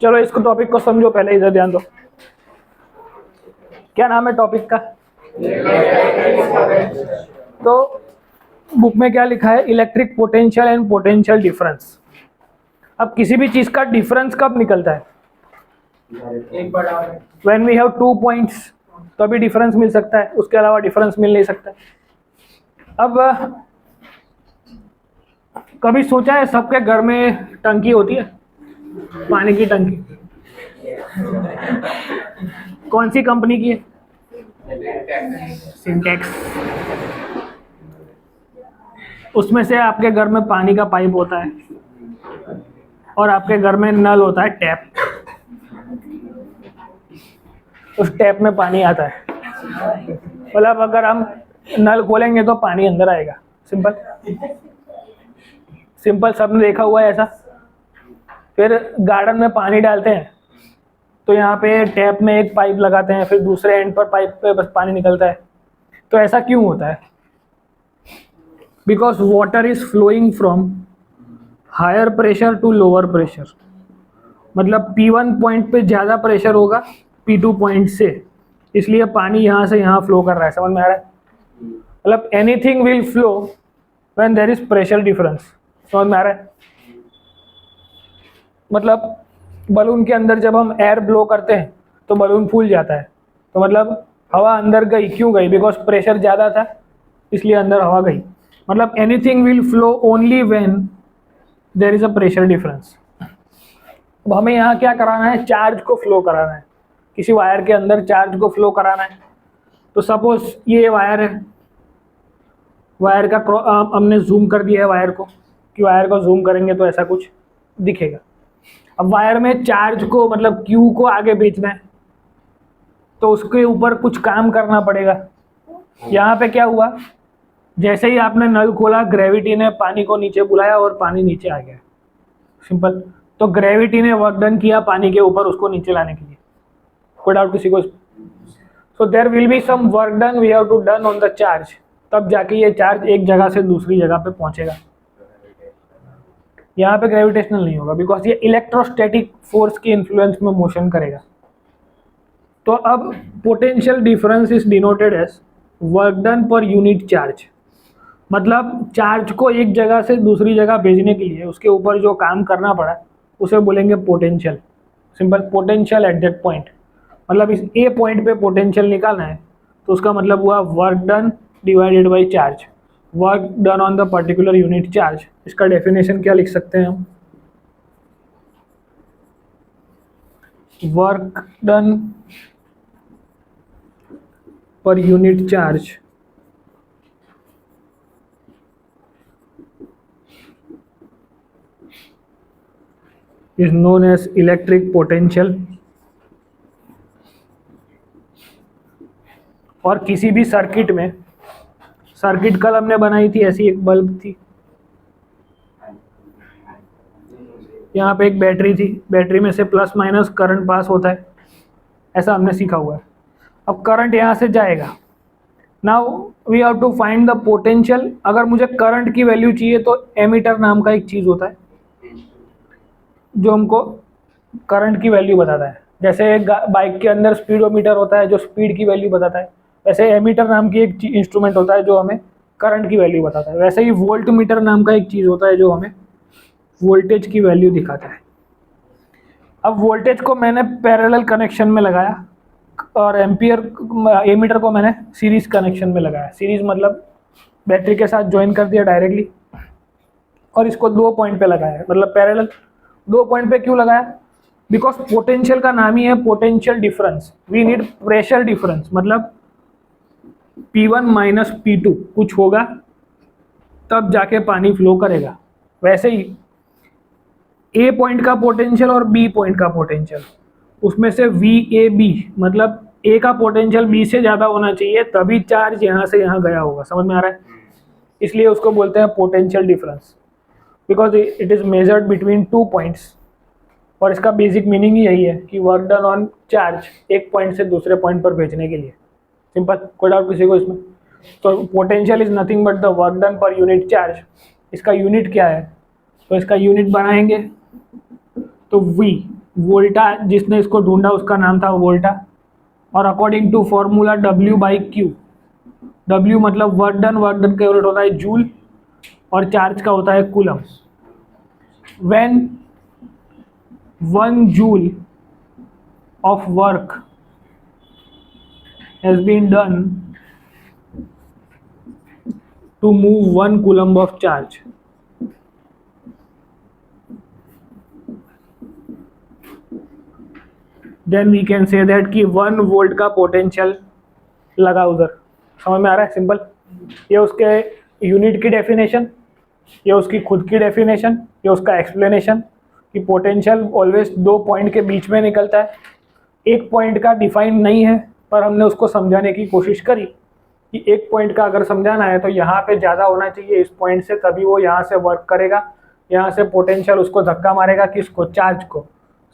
चलो इसको टॉपिक को समझो पहले, इधर ध्यान दो। क्या नाम है टॉपिक का? तो बुक में क्या लिखा है? Electric potential and potential difference. अब किसी भी चीज का डिफरेंस कब निकलता है? व्हेन वी हैव 2 पॉइंट्स, तभी डिफरेंस मिल सकता है, उसके अलावा डिफरेंस मिल नहीं सकता। अब कभी सोचा है सबके घर में टंकी होती है, पानी की टंकी? कौन सी कंपनी की है? सिंटेक्स। उसमें से आपके घर में पानी का पाइप होता है और आपके घर में नल होता है, टैप। उस टैप में पानी आता है, मतलब अगर हम नल खोलेंगे तो पानी अंदर आएगा। सिंपल सिंपल, सबने देखा हुआ है ऐसा। फिर गार्डन में पानी डालते हैं तो यहाँ पे टैप में एक पाइप लगाते हैं, फिर दूसरे एंड पर पाइप पे बस पानी निकलता है। तो ऐसा क्यों होता है? Because water is flowing from higher pressure to lower pressure. मतलब P1 पॉइंट पे ज़्यादा प्रेशर होगा P2 पॉइंट से, इसलिए पानी यहाँ से यहाँ फ्लो कर रहा है। समझ में आ रहा है? मतलब anything will flow when there is pressure difference. समझ में आ रहा है? मतलब बलून के अंदर जब हम एयर ब्लो करते हैं तो बलून फूल जाता है, तो मतलब हवा अंदर गई। क्यों गई? बिकॉज प्रेशर ज़्यादा था, इसलिए अंदर हवा गई। मतलब anything will flow only when there is a pressure difference. अब हमें यहाँ क्या कराना है? चार्ज को फ्लो कराना है, किसी वायर के अंदर चार्ज को फ्लो कराना है। तो सपोज ये वायर है, वायर का हमने जूम कर दिया है वायर को, कि वायर को जूम करेंगे तो ऐसा कुछ दिखेगा। अब वायर में चार्ज को, मतलब क्यू को आगे भेजना है, तो उसके ऊपर कुछ काम करना पड़ेगा। यहाँ पे क्या हुआ? जैसे ही आपने नल खोला, ग्रेविटी ने पानी को नीचे बुलाया और पानी नीचे आ गया। सिंपल। तो ग्रेविटी ने वर्क डन किया पानी के ऊपर उसको नीचे लाने के लिए। कोई डाउट किसी को? So there will be some work done we have to done on the charge, तब जाके ये चार्ज एक जगह से दूसरी जगह पे पहुंचेगा। यहाँ पे ग्रेविटेशनल नहीं होगा, बिकॉज ये इलेक्ट्रोस्टैटिक फोर्स की इन्फ्लुएंस में मोशन करेगा। तो अब potential difference is denoted as work done per unit charge. मतलब चार्ज को एक जगह से दूसरी जगह भेजने के लिए उसके ऊपर जो काम करना पड़ा उसे बोलेंगे potential. Simple, potential at that point. मतलब इस ए पॉइंट पे पोटेंशियल निकालना है तो उसका मतलब हुआ work done divided by charge, work done on the particular unit charge. इसका डेफिनेशन क्या लिख सकते हैं हम? Work done per unit charge is known as electric potential। और किसी भी सर्किट में, सर्किट कल हमने बनाई थी, ऐसी एक बल्ब थी, यहाँ पे एक बैटरी थी, बैटरी में से प्लस माइनस करंट पास होता है, ऐसा हमने सीखा हुआ है। अब करंट यहाँ से जाएगा। Now we have to find the potential. अगर मुझे करंट की वैल्यू चाहिए तो एमीटर नाम का एक चीज़ होता है जो हमको करंट की वैल्यू बताता है। जैसे बाइक के अंदर स्पीडोमीटर होता है जो स्पीड की वैल्यू बताता है, वैसे एमीटर नाम की एक इंस्ट्रूमेंट होता है जो हमें करंट की वैल्यू बताता है। वैसे ही वोल्ट मीटर नाम का एक चीज़ होता है जो हमें वोल्टेज की वैल्यू दिखाता है। अब वोल्टेज को मैंने पैरेलल कनेक्शन में लगाया और एमीटर को मैंने सीरीज कनेक्शन में लगाया। सीरीज मतलब बैटरी के साथ ज्वाइन कर दिया डायरेक्टली, और इसको 2 पॉइंट पे लगाया, मतलब पैरेलल। 2 पॉइंट पे क्यों लगाया? बिकॉज पोटेंशियल का नाम ही है potential difference. We need pressure difference, मतलब P1 माइनस P2 कुछ होगा तब जाके पानी फ्लो करेगा। वैसे ही A पॉइंट का पोटेंशियल और B पॉइंट का पोटेंशियल, उसमें से VAB मतलब ए का पोटेंशियल बी से ज़्यादा होना चाहिए तभी चार्ज यहाँ से यहाँ गया होगा, समझ में आ रहा है? इसलिए उसको बोलते हैं potential difference, because it is measured between 2 points. और इसका बेसिक मीनिंग ही यही है कि वर्क डन ऑन चार्ज एक पॉइंट से दूसरे पॉइंट पर भेजने के लिए। सिंपल, कोई डाउट किसी को इसमें? तो potential is nothing but the work done per unit charge. इसका यूनिट क्या है? तो इसका यूनिट बनाएंगे तो वी, वोल्टा, जिसने इसको ढूंढा उसका नाम था वोल्टा, और according to formula W by Q. W मतलब वर्क डन का यूनिट होता है जूल, और चार्ज का होता है coulomb. When 1 joule of work has been done to move 1 coulomb of charge, then we can say that कि 1 वोल्ट का पोटेंशियल लगा उधर। समझ में आ रहा है? सिंपल। ये उसके यूनिट की डेफिनेशन, ये उसकी खुद की डेफिनेशन, ये उसका एक्सप्लेनेशन कि पोटेंशियल ऑलवेज 2 पॉइंट के बीच में निकलता है। एक पॉइंट का डिफाइन नहीं है, पर हमने उसको समझाने की कोशिश करी कि एक पॉइंट का अगर समझाना है तो यहाँ पे ज़्यादा होना चाहिए इस पॉइंट से, तभी वो यहाँ से वर्क करेगा। यहाँ से पोटेंशियल उसको धक्का मारेगा, किसको? चार्ज को।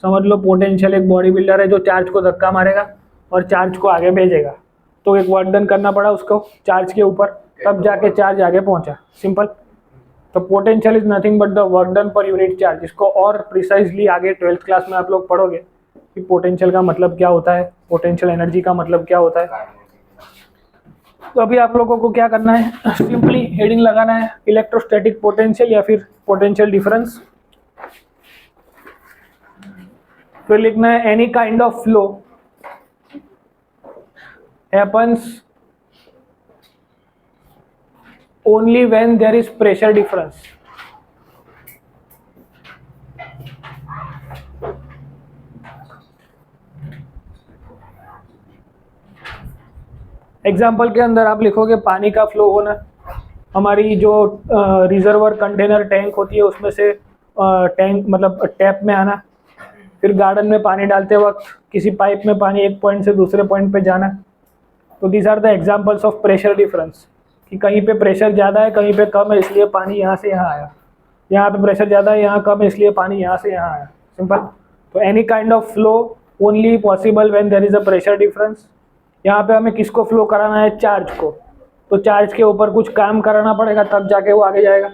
समझ लो पोटेंशियल एक बॉडी बिल्डर है जो चार्ज को धक्का मारेगा और चार्ज को आगे भेजेगा। तो एक वर्क डन करना पड़ा उसको चार्ज के ऊपर, तब जाके चार्ज आगे पहुँचा। सिंपल। तो potential is nothing but the work done per unit charge. इसको और प्रिसाइजली आगे 12th क्लास में आप लोग पढ़ोगे कि पोटेंशियल का मतलब क्या होता है, पोटेंशियल एनर्जी का मतलब क्या होता है। तो अभी आप लोगों को क्या करना है, सिंपली हेडिंग लगाना है इलेक्ट्रोस्टैटिक पोटेंशियल या फिर पोटेंशियल डिफरेंस। फिर लिखना है any kind of flow happens only when there is pressure difference। Example के अंदर आप लिखोगे पानी का फ्लो होना, हमारी जो रिजर्वर कंटेनर टैंक होती है उसमें से टैंक मतलब टैप में आना, फिर गार्डन में पानी डालते वक्त किसी पाइप में पानी एक पॉइंट से दूसरे पॉइंट पे जाना। तो these are the examples of pressure difference, कि कहीं पे प्रेशर ज़्यादा है कहीं पे कम है इसलिए पानी यहाँ से यहाँ आया, यहाँ पे प्रेशर ज़्यादा है यहाँ कम है इसलिए पानी यहाँ से यहाँ आया। सिंपल। तो any kind of flow only possible when there is a pressure difference. यहाँ पे हमें किसको फ्लो कराना है? चार्ज को। तो चार्ज के ऊपर कुछ काम कराना पड़ेगा तब जाके वो आगे जाएगा।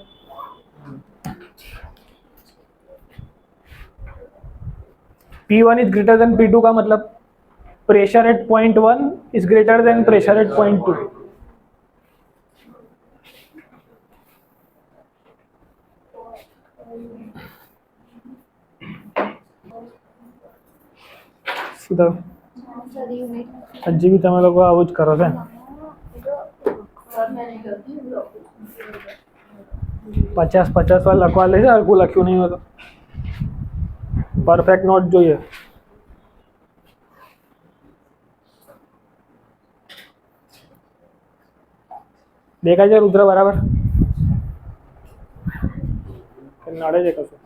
P1 is greater than P2 का मतलब pressure at point 1 is greater than pressure at point 2। सीधा हजी भी તમે લોકો આવું જ કરો છો। 50 વાર લખવા લે છે, હરખું લખ્યું નહીં હોય તો પરફેક્ટ નોટ જોઈએ। દેખાય છે રુદ્ર બરાબર? નડે છે કશું?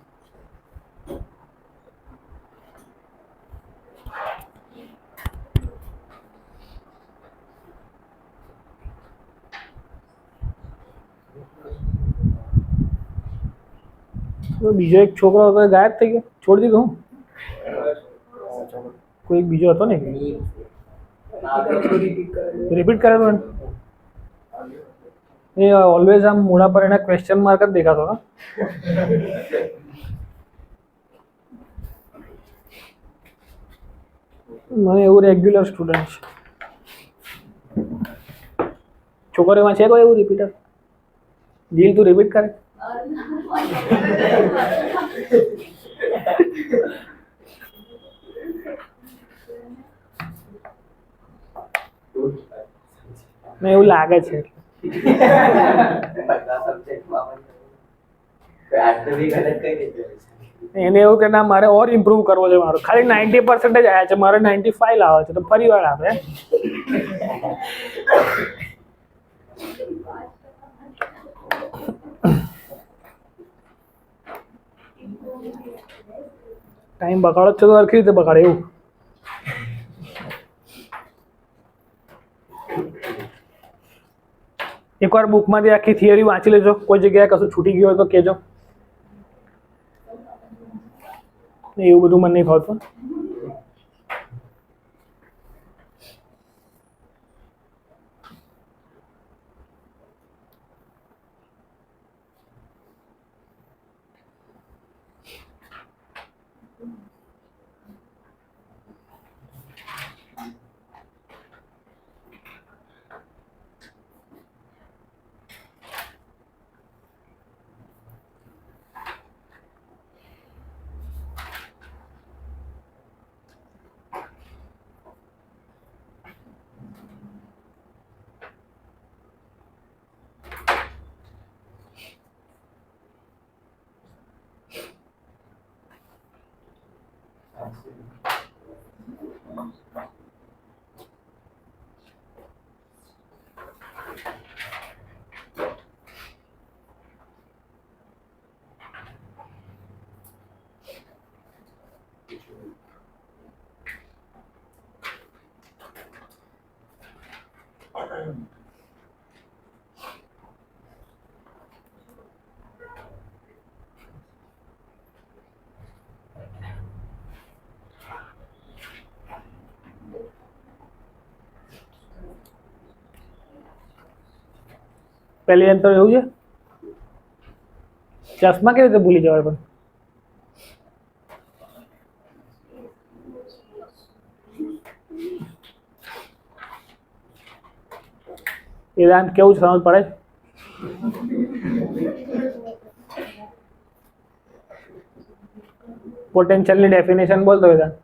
तो बीजो एक छोकरो હતો એ ગાયબ થઈ ગયો, છોડી દીધું? કોઈ એક બીજો હતો ને, રિપીટ કરે તો એ ઓલવેઝ આમ મોઢા પર એના ક્વેશ્ચન માર્ક જ દેખાતો હતો। મને એવું રેગ્યુલર સ્ટુડન્ટ છે। છોકરીઓમાં છે કોઈ એવું રિપીટર? જીલ તું રિપીટ કરે? મેં એવું લાગે છે એને એવું કે ના મારે ઓર ઇમ્પ્રૂવ કરવો છે, મારો ખાલી 90% જ આવ્યા છે, મારે 95 લાવવા છે, તો ફરી વાર આપે। ટાઈમ બગાડો છો તો સરખી રીતે બગાડે એવું। એકવાર બુકમાંથી આખી થિયરી વાંચી લેજો, કોઈ જગ્યાએ કશું છૂટી ગયું હોય તો કહેજો. એવું બધું મને નહીં ફાવતું. પહેલી અંતર એવું છે, ચશ્મા કેવી રીતે ભૂલી જવાય? પણ વેદાંત કેવું સમજ પડે? પોટેન્શિયલની ડેફિનેશન બોલતો વેદાંત.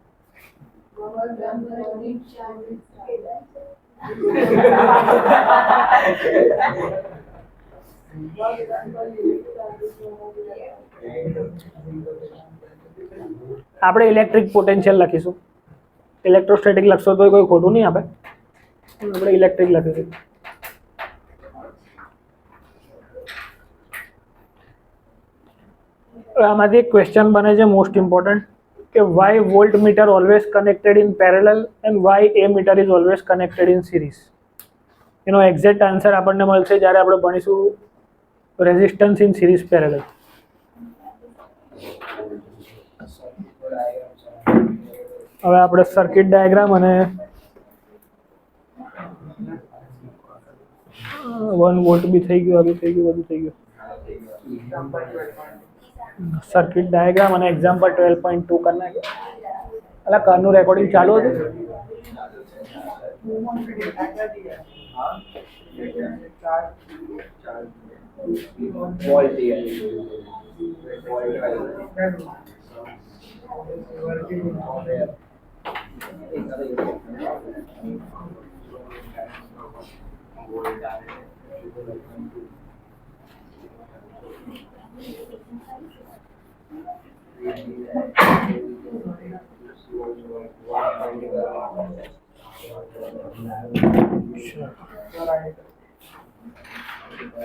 આપણે ઇલેક્ટ્રિક પોટેન્શિયલ લખીશું. ઇલેક્ટ્રોસ્ટેટિક લખશો તો કોઈ ખોટું નહીં આપે. આપણે ઇલેક્ટ્રિક લખીશું. આમાંથી એક ક્વેશ્ચન બને છે મોસ્ટ ઇમ્પોર્ટન્ટ, કે why voltmeter always connected in parallel and why ammeter is always connected in series. એનો એક્ઝેક્ટ આન્સર આપણને મળશે જ્યારે આપણે ભણીશું રેઝિસ્ટન્સ ઇન સિરીઝ પેરેલલ. હવે આપણે સર્કિટ ડાયાગ્રામ અને 1 વોલ્ટ બી થઈ ગયું, બધું થઈ ગયું. સર્કિટ ડાયાગ્રામ અને એક્ઝામ્પલ 12.2 કરી નાખ્યો. એટલે કારનું રેકોર્ડિંગ ચાલુ હતું.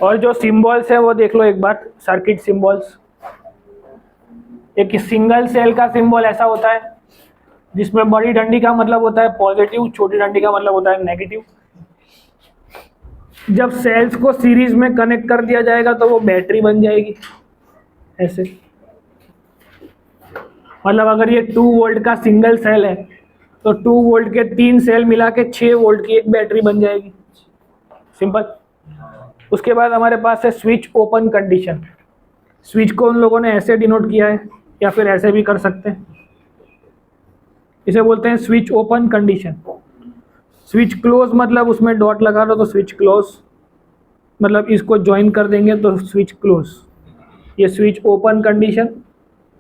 और जो सिंबल्स है वो देख लो एक बार. सर्किट सिंबल्स, एक सिंगल सेल का सिंबल ऐसा होता है जिसमें बड़ी डंडी का मतलब होता है पॉजिटिव, छोटी डंडी का मतलब होता है नेगेटिव. जब सेल्स को सीरीज में कनेक्ट कर दिया जाएगा तो वो बैटरी बन जाएगी ऐसे. मतलब अगर ये 2 वोल्ट का सिंगल सेल है तो 2 वोल्ट के 3 सेल मिला के 6 वोल्ट की एक बैटरी बन जाएगी. सिंपल. उसके बाद हमारे पास है स्विच ओपन कंडीशन. स्विच को उन लोगों ने ऐसे डिनोट किया है या फिर ऐसे भी कर सकते हैं. इसे बोलते हैं switch open condition. Switch close मतलब उसमें डॉट लगा दो तो स्विच क्लोज, मतलब इसको ज्वाइन कर देंगे तो स्विच क्लोज. ये स्विच ओपन कंडीशन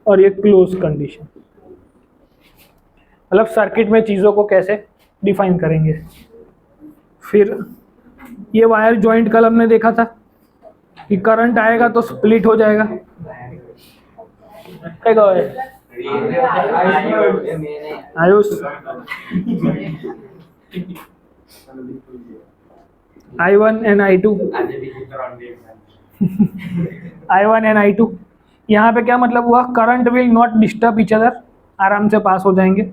और ये क्लोज कंडीशन. मतलब सर्किट में चीज़ों को कैसे डिफाइन करेंगे. फिर ये वायर जॉइंट कल हमने देखा था कि करंट आएगा तो स्प्लिट हो जाएगा. क्या कहो Ayush? I1 and I2. I1 and I2. यहाँ पे क्या मतलब हुआ? Current will not disturb each other, आराम से पास हो जाएंगे.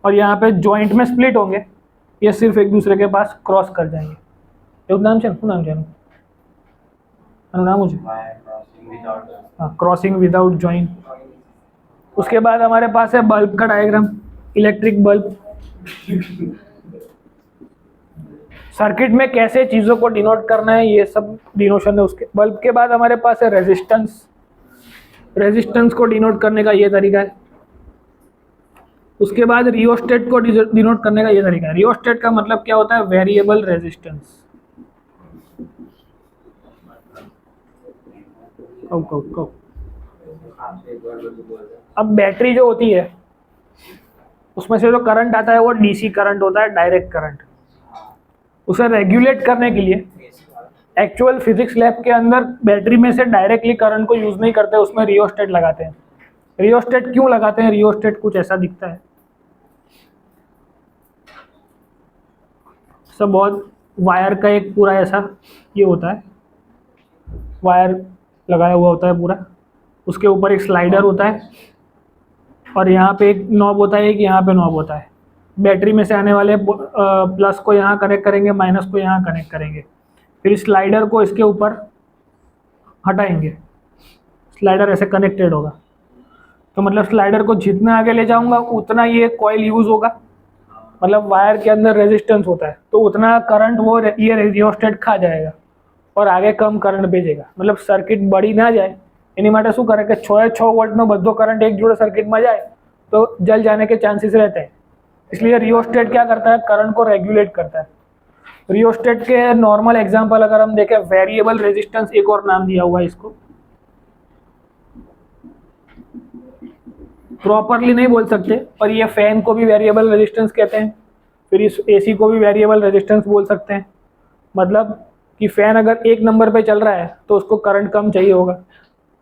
और यहाँ पे जॉइंट में स्प्लिट होंगे, ये सिर्फ एक दूसरे के पास क्रॉस कर जाएंगे. એવું નામ છે ને, શું નામ છે એનું? नाम मुझे, हाँ, क्रॉसिंग विदाउट जॉइन। उसके बाद हमारे पास है बल्ब का डायग्राम, इलेक्ट्रिक बल्ब। सर्किट में कैसे चीज़ों को डिनोट करना है ये सब डिनोशन है उसके। बल्ब के बाद हमारे पास है रेजिस्टेंस। रेजिस्टेंस को डिनोट करने का ये तरीका है। उसके बाद रियोस्टेट को डिनोट करने का ये तरीका है। रियोस्टेट का मतलब क्या होता है? Variable resistance. अब बैटरी जो होती है उसमें से जो करंट आता है वो डीसी करंट होता है, डायरेक्ट करंट। उसे रेगुलेट करने के लिए एक्चुअल फिजिक्स लैब के अंदर बैटरी में से डायरेक्टली करंट को यूज नहीं करते, उसमें रियोस्टेट लगाते हैं। रियोस्टेट क्यों लगाते हैं? रियोस्टेट कुछ ऐसा दिखता है, सब बहुत वायर का एक पूरा ऐसा ये होता है, वायर लगाया हुआ होता है पूरा, उसके ऊपर एक स्लाइडर होता है और यहाँ पे एक नॉब होता है, एक यहाँ पे नॉब होता है। बैटरी में से आने वाले प्लस को यहाँ कनेक्ट करेंगे, माइनस को यहाँ कनेक्ट करेंगे, फिर स्लाइडर को इसके ऊपर हटाएंगे, स्लाइडर ऐसे कनेक्टेड होगा। तो मतलब स्लाइडर को जितना आगे ले जाऊंगा उतना ये कॉइल यूज होगा, मतलब वायर के अंदर रेजिस्टेंस होता है तो उतना करंट वो ये रियोस्टेट खा जाएगा और आगे कम करंट भेजेगा, मतलब सर्किट बड़ी ना जाए। એની માટે શું કરે કે 6 વોલ્ટનો બધો કરંટ એક જોડે સર્કિટમાં જાય तो जल जाने के चांसेस रहते हैं। इसलिए रियोस्टेट क्या करता है? करंट को रेगुलेट करता है। रियोस्टेट के नॉर्मल एग्जांपल अगर हम देखें, वेरिएबल रेजिस्टेंस एक और नाम दिया हुआ है इसको, प्रॉपरली नहीं बोल सकते पर ये फैन को भी वेरिएबल रेजिस्टेंस कहते हैं, फिर इस एसी को भी वेरिएबल रेजिस्टेंस बोल सकते हैं। मतलब कि फैन अगर 1 नंबर पे चल रहा है तो उसको करंट कम चाहिए होगा,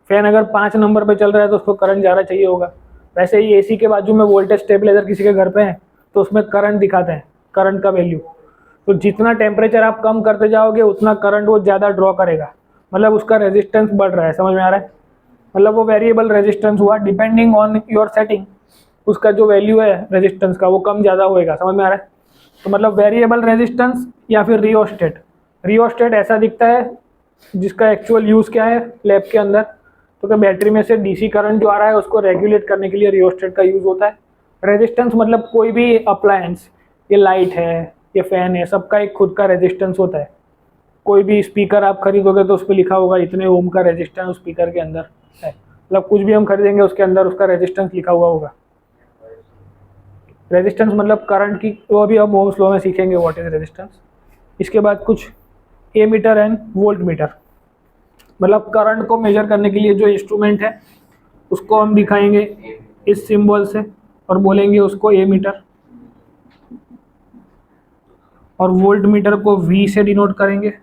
फैन अगर 5 नंबर पे चल रहा है तो उसको करंट ज़्यादा चाहिए होगा। वैसे ही एसी के बाजू में वोल्टेज स्टेबलाइजर किसी के घर पे है तो उसमें करंट दिखाते हैं, करंट का वैल्यू। तो जितना टेम्परेचर आप कम करते जाओगे उतना करंट वो ज़्यादा ड्रॉ करेगा, मतलब उसका रेजिस्टेंस बढ़ रहा है। समझ में आ रहा है? मतलब वो वेरिएबल रेजिस्टेंस हुआ, डिपेंडिंग ऑन योर सेटिंग उसका जो वैल्यू है रेजिस्टेंस का वो कम ज़्यादा होएगा। समझ में आ रहा है? तो मतलब वेरिएबल रेजिस्टेंस या फिर रियोस्टेट। रियोस्टेट ऐसा दिखता है जिसका एक्चुअल यूज़ क्या है लैब के अंदर, तो क्या बैटरी में से डीसी करंट जो आ रहा है उसको रेगुलेट करने के लिए रियोस्टेट का यूज़ होता है। रेजिस्टेंस मतलब कोई भी अप्लायंस, ये लाइट है, ये फैन है, सबका एक खुद का रेजिस्टेंस होता है। कोई भी स्पीकर आप खरीदोगे तो उस पर लिखा होगा इतने ओम का रेजिस्टेंस स्पीकर के अंदर है, मतलब कुछ भी हम खरीदेंगे उसके अंदर उसका रेजिस्टेंस लिखा हुआ होगा। रेजिस्टेंस मतलब करंट की, वो भी हम ओम्स लॉ में सीखेंगे व्हाट इज रेजिस्टेंस। इसके बाद कुछ ए मीटर एंड वोल्ट मीटर, मतलब करंट को मेजर करने के लिए जो इंस्ट्रूमेंट है उसको हम दिखाएंगे इस सिंबल से और बोलेंगे उसको ए मीटर, और वोल्ट मीटर को वी से डिनोट करेंगे,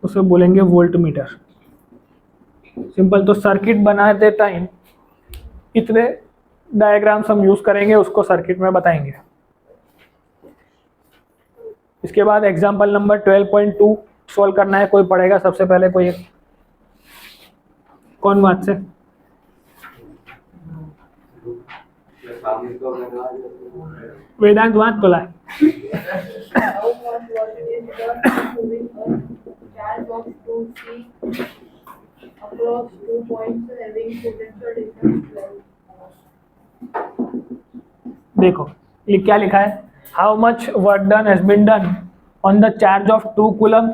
उसे बोलेंगे वोल्ट मीटर। सिंपल। तो सर्किट बनाते टाइम इतने डायग्राम्स हम यूज करेंगे, उसको सर्किट में बताएंगे। इसके बाद एग्जांपल नंबर 12.2 सॉल्व करना है। कोई पढ़ेगा सबसे पहले? कोई एक, कौन बात से? वेदांत बात बोला है। देखो ये क्या लिखा है, how much work done has been done on the charge of 2 coulomb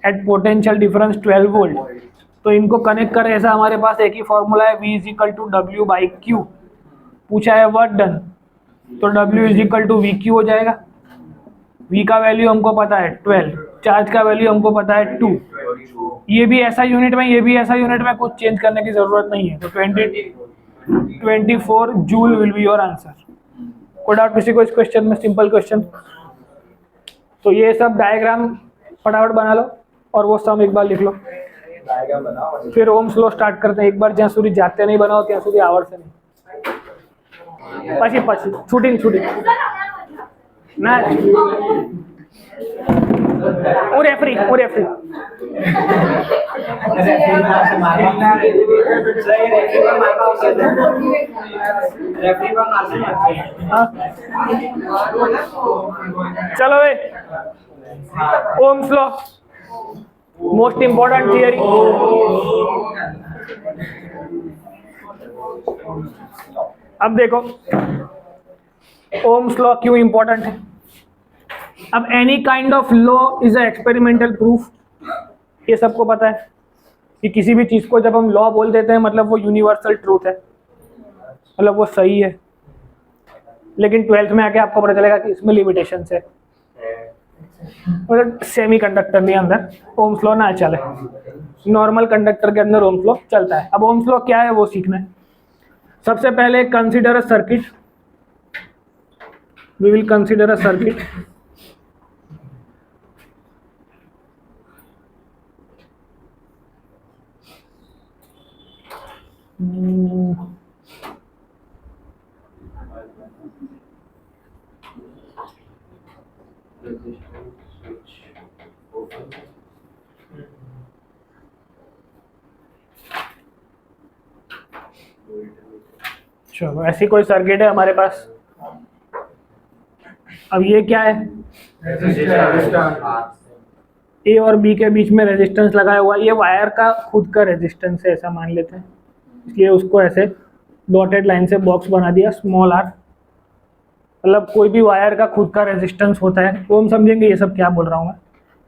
at potential difference 12 volt. तो इनको कनेक्ट करें, ऐसा हमारे पास एक ही फॉर्मूला है, V = W/Q। पूछा है वर्क डन तो W = VQ हो जाएगा। V का वैल्यू हमको पता है 12, चार्ज का वैल्यू हमको पता है 2। ये भी ऐसा यूनिट में, ये भी ऐसा यूनिट में, कुछ चेंज करने की जरूरत नहीं है। तो 24 joule will be your answer. कोई डाउट किसी को इस क्वेश्चन में? Simple question. तो ये सब डायग्राम फटाफट बना लो और वो सम एक बार लिख लो, फिर ओम्स लॉ स्टार्ट करते हैं। एक बार ज्यादा सूरी जाते नहीं बनाओ ત્યાં સુધી આવડશે नहीं। પછી शूटिंग ना, હું રેફરી चलो Ohm's law most important theory. अब देखो ओम्स लॉ क्यों इंपॉर्टेंट है। अब any kind of law is a experimental proof, ये सबको पता है कि किसी भी चीज को जब हम लॉ बोल देते हैं मतलब वो यूनिवर्सल ट्रूथ है, मतलब वो सही है। लेकिन 12th में आके आपको पता चलेगा कि इसमें लिमिटेशंस है, मतलब सेमी कंडक्टर नहीं अंदर ओम्स लॉ ना चले, नॉर्मल कंडक्टर के अंदर ओम्स लॉ चलता है। अब ओम्स लॉ क्या है वो सीखना है। सबसे पहले consider a circuit, we will consider a circuit. चलो ऐसी कोई सर्किट है हमारे पास। अब ये क्या है, ए और बी के बीच में रेजिस्टेंस लगाया हुआ, ये वायर का खुद का रेजिस्टेंस है ऐसा मान लेते हैं, इसलिए उसको ऐसे डॉटेड लाइन से बॉक्स बना दिया स्मॉल आर। मतलब कोई भी वायर का खुद का रेजिस्टेंस होता है, वो हम समझेंगे ये सब क्या बोल रहा हूँ मैं।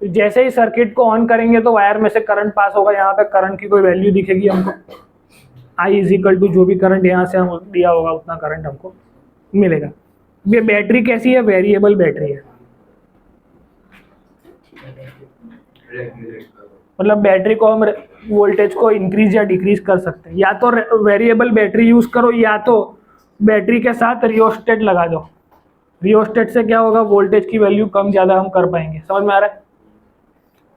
तो जैसे ही सर्किट को ऑन करेंगे तो वायर में से करंट पास होगा, यहाँ पे करंट की कोई वैल्यू दिखेगी हमको, आई इज इक्वल टू जो भी करंट यहाँ से हम दिया होगा उतना करंट हमको मिलेगा। ये बैटरी कैसी है, वेरिएबल बैटरी है, मतलब बैटरी को हम वोल्टेज को इंक्रीज या डिक्रीज कर सकते हैं। या तो वेरिएबल बैटरी यूज करो या तो बैटरी के साथ रियोस्टेट लगा दो। रियोस्टेट से क्या होगा, वोल्टेज की वैल्यू कम ज़्यादा हम कर पाएंगे। समझ में आ रहा है।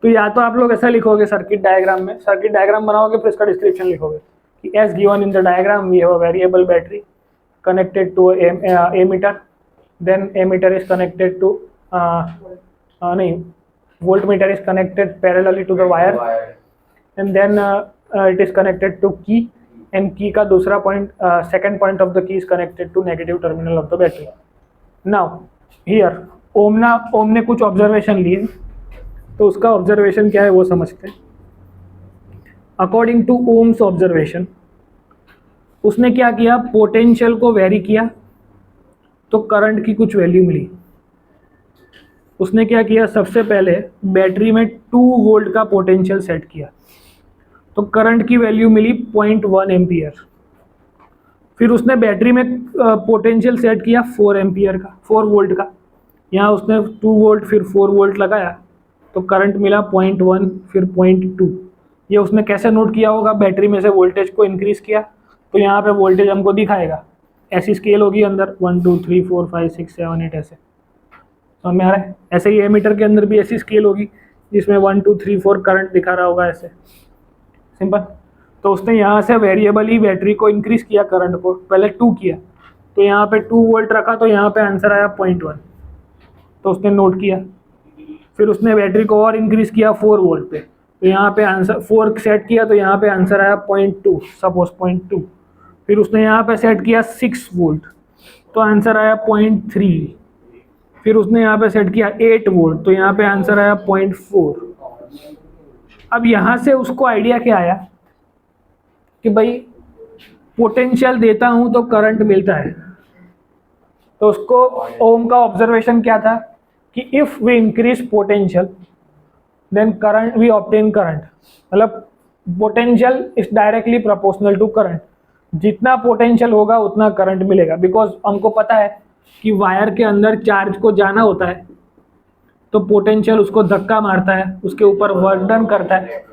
तो या तो आप लोग ऐसा लिखोगे सर्किट डायग्राम में, सर्किट डायग्राम बनाओगे फिर इसका डिस्क्रिप्शन लिखोगे कि as given in the diagram we have a variable battery connected to ammeter, then ammeter is connected to नहीं voltmeter is connected parallelly to the wire and then it is connected to key and key का दूसरा point second point of the key is connected to negative terminal of the battery. Now here ओम ने कुछ observation लिए, तो उसका observation क्या है वो समझते हैं। अकॉर्डिंग टू ओम्स ऑब्जर्वेशन उसने क्या किया, पोटेंशियल को वेरी किया तो करंट की कुछ वैल्यू मिली। उसने क्या किया, सबसे पहले बैटरी में 2 वोल्ट का पोटेंशियल सेट किया तो करंट की वैल्यू मिली 0.1 एम्पियर। फिर उसने बैटरी में पोटेंशियल सेट किया 4 एम्पियर का, 4 वोल्ट का। यहाँ उसने 2 वोल्ट फिर 4 वोल्ट लगाया तो करंट मिला 0.1 फिर 0.2। ये उसने कैसे नोट किया होगा, बैटरी में से वोल्टेज को इंक्रीज किया तो यहाँ पे वोल्टेज हमको दिखाएगा, ऐसी स्केल होगी अंदर 1 2 3 4 5 6 7 8 ऐसे। समझ में आ रहा है। ऐसे ही एमीटर के अंदर भी ऐसी स्केल होगी जिसमें 1 2 3 4 करंट दिखा रहा होगा ऐसे, सिंपल। तो उसने यहाँ से वेरिएबल ही बैटरी को इंक्रीज किया, करंट को पहले 2 किया तो यहाँ पे 2 वोल्ट रखा तो यहाँ पे आंसर आया 0.1, तो उसने नोट किया। फिर उसने बैटरी को और इंक्रीज किया 4 वोल्ट पे तो यहाँ पे आंसर 4 सेट किया तो यहाँ पे आंसर आया 0.2, सपोज 0.2। फिर उसने यहाँ पे सेट किया 6 वोल्ट तो आंसर आया 0.3। फिर उसने यहाँ पे सेट किया 8 वोल्ट तो यहाँ पे आंसर आया 0.4। अब यहाँ से उसको आइडिया क्या आया कि भाई पोटेंशियल देता हूँ तो करंट मिलता है। तो उसको ओम का ऑब्जर्वेशन क्या था कि if we increase potential then current we obtain current, मतलब potential is directly proportional to current, जितना पोटेंशियल होगा उतना करंट मिलेगा। बिकॉज हमको पता है कि वायर के अंदर चार्ज को जाना होता है तो पोटेंशियल उसको धक्का मारता है, उसके ऊपर वर्क डन करता है,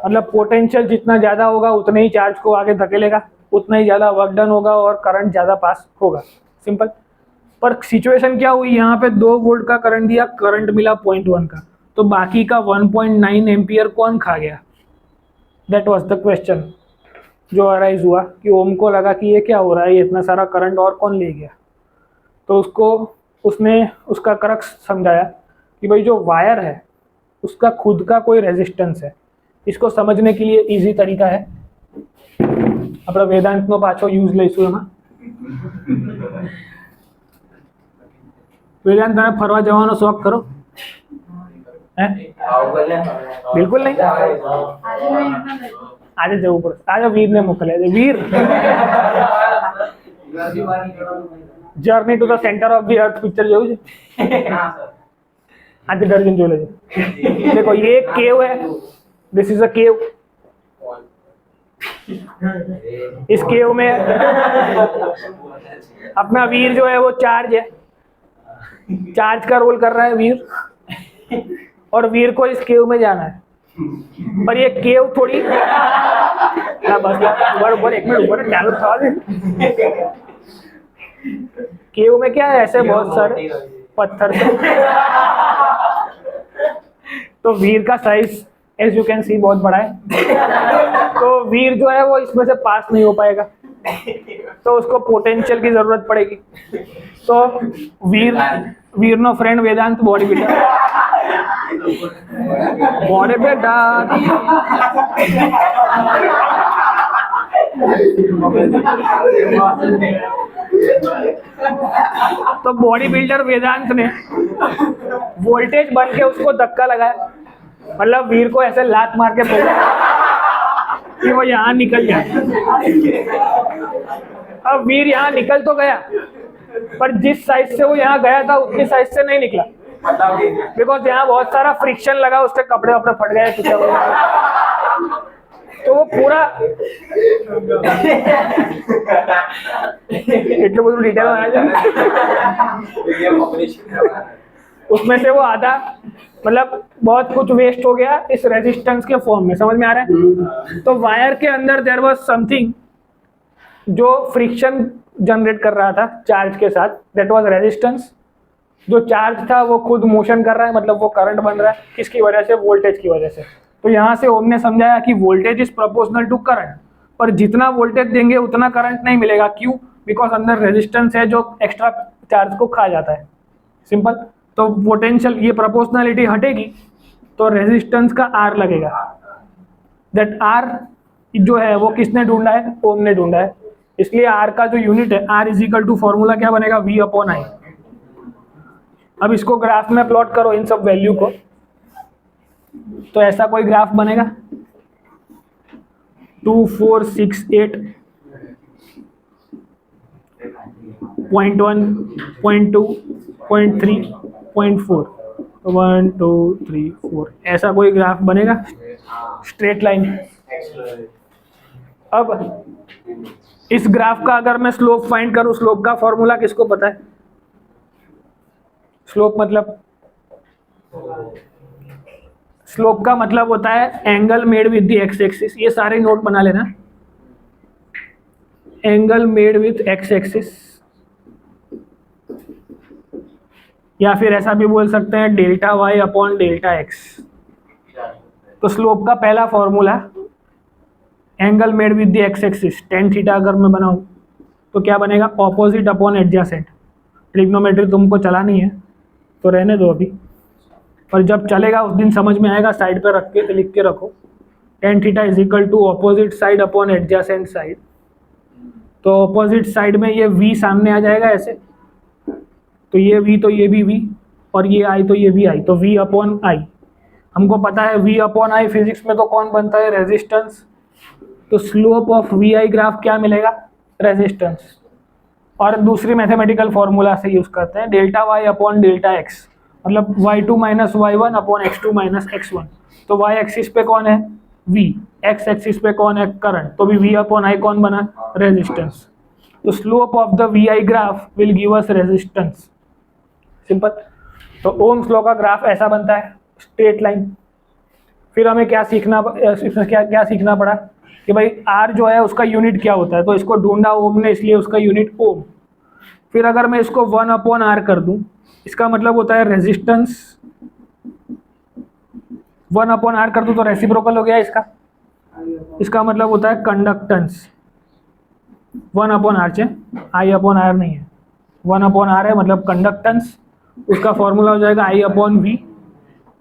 मतलब पोटेंशियल जितना ज़्यादा होगा उतने ही चार्ज को आगे धकेलेगा, उतना ही ज़्यादा वर्क डन होगा और करंट ज़्यादा पास होगा, सिंपल। पर सिचुएशन क्या हुई, यहाँ पे 2 वोल्ट का करंट दिया, करंट मिला 0.1 का, तो बाकी का 1.9 एम्पियर कौन खा गया। दैट वाज द क्वेश्चन जो अराइज हुआ कि ओम को लगा कि ये क्या हो रहा है, ये इतना सारा करंट और कौन ले गया। तो उसने उसका क्रक्स समझाया कि भाई जो वायर है उसका खुद का कोई रेजिस्टेंस है। इसको समझने के लिए इजी तरीका है, अपना वेदांत नो पाछो यूज लईશું એમાં। વેદાંત તને ફરવા જવાનો શોખ ખરો? हैं? बिल्कुल नहीं। આજે જવું પડશે, આજે વીરને મોકલે છે। Veer, journey to the centre of the earth picture જોયું છે? આજે દર્જન જોઈ લેજો। देखो ये केव है, दिस इज अ केव। इस केव में अपना वीर जो है वो चार्ज है, चार्ज का रोल कर रहा है वीर, और वीर को इस केव में जाना है। पर ये केव थोड़ी बस ऊपर एक मिनट ऊपर चालू था। केव में क्या है, ऐसे बहुत सारे पत्थर से। तो वीर का size as you can see बहुत बड़ा है, तो वीर जो है वो इसमें से पास नहीं हो पाएगा, तो उसको पोटेंशियल की जरूरत पड़ेगी। तो वीर नो फ्रेंड वेदांत बॉडी बिल्डर, बॉडी बिल्डर तो बॉडी बिल्डर वेदांत ने वोल्टेज बन के उसको धक्का लगाया, मतलब वीर को ऐसे लात मार के बोला कि वो यहाँ निकल जाए। अब वीर यहाँ निकल तो गया, पर जिस साइज से वो यहाँ गया था उतनी साइज से नहीं निकला, बिकॉज यहाँ बहुत सारा फ्रिक्शन लगा, उसके कपड़े वपड़े फट गए, तो वो पूरा એટલું બધું ડિટેલ उसमें से वो आधा मतलब बहुत कुछ वेस्ट हो गया इस रेजिस्टेंस के फॉर्म में। समझ में आ रहा है? तो वायर के अंदर देयर वाज समथिंग जो फ्रिक्शन जनरेट कर रहा था चार्ज के साथ, दैट वाज रेजिस्टेंस। जो चार्ज था वो खुद मोशन कर रहा है, मतलब वो करंट बन रहा है, किसकी वजह से? वोल्टेज की वजह से। तो यहाँ से ओम ने समझाया कि voltage is proportional to current, पर जितना वोल्टेज देंगे उतना करंट नहीं मिलेगा। क्यों? बिकॉज अंदर रेजिस्टेंस है जो एक्स्ट्रा चार्ज को खा जाता है। सिंपल। तो पोटेंशियल, ये प्रोपोर्शनलिटी हटेगी तो रेजिस्टेंस का आर लगेगा। दैट आर जो है वो किसने ढूंढा है? ओम ने ढूंढा है। इसलिए आर का जो यूनिट है R is equal to formula क्या बनेगा? V upon I. अब इसको ग्राफ में प्लॉट करो इन सब वैल्यू को, तो ऐसा कोई ग्राफ बनेगा 2 4 6 8 0.1 0.2 0.3 0.4 1 2 3 4 ऐसा कोई ग्राफ बनेगा, स्ट्रेट लाइन। अब इस ग्राफ का अगर मैं स्लोप फाइंड करूं, स्लोप का फॉर्मूला किसको पता है? स्लोप का मतलब होता है angle made with the X axis. ये सारे नोट बना लेना, angle made with X axis, या फिर ऐसा भी बोल सकते हैं delta Y upon delta X. तो स्लोप का पहला formula angle made with the X axis, tan theta अगर मैं बनाऊं तो क्या बनेगा? Opposite upon adjacent. ट्रिग्नोमेट्री तुमको चलानी है तो रहने दो अभी, पर जब चलेगा उस दिन समझ में आएगा। साइड पे रख के लिख के रखो, tan theta is equal to opposite side upon adjacent side. तो ऑपोजिट साइड में ये v सामने आ जाएगा ऐसे, तो ये v तो ये भी v, और ये i तो ये भी i, तो v अपॉन i। हमको पता है v अपॉन i फिजिक्स में तो कौन बनता है? रेजिस्टेंस। तो slope of V I graph क्या मिलेगा? रेजिस्टेंस। और दूसरी मैथमेटिकल फॉर्मूला से यूज करते हैं delta Y upon delta X, मतलब y2 minus y1 upon x2 minus x1। तो y एक्सिस पे कौन है? v, x एक्सिस पे कौन है? करंट। तो भी v अपॉन i कौन बना? रेजिस्टेंस। तो slope of the V I graph will give us resistance. Simple. तो ओम्स लॉ का ग्राफ ऐसा बनता है, स्ट्रेट लाइन। फिर हमें क्या सीखना पड़ा कि भाई r जो है उसका यूनिट क्या होता है, तो इसको ढूंढा ओम ने, इसलिए उसका यूनिट ओम। फिर अगर मैं इसको 1 अपॉन आर कर दूं, इसका मतलब होता है रेजिस्टेंस। 1 अपॉन आर कर दूं तो रेसिप्रोकल हो गया इसका मतलब होता है कंडक्टेंस। 1 अपॉन आर चे आई अपॉन आर नहीं है, 1 अपॉन आर है मतलब कंडक्टेंस। उसका फॉर्मूला हो जाएगा आई अपॉन वी,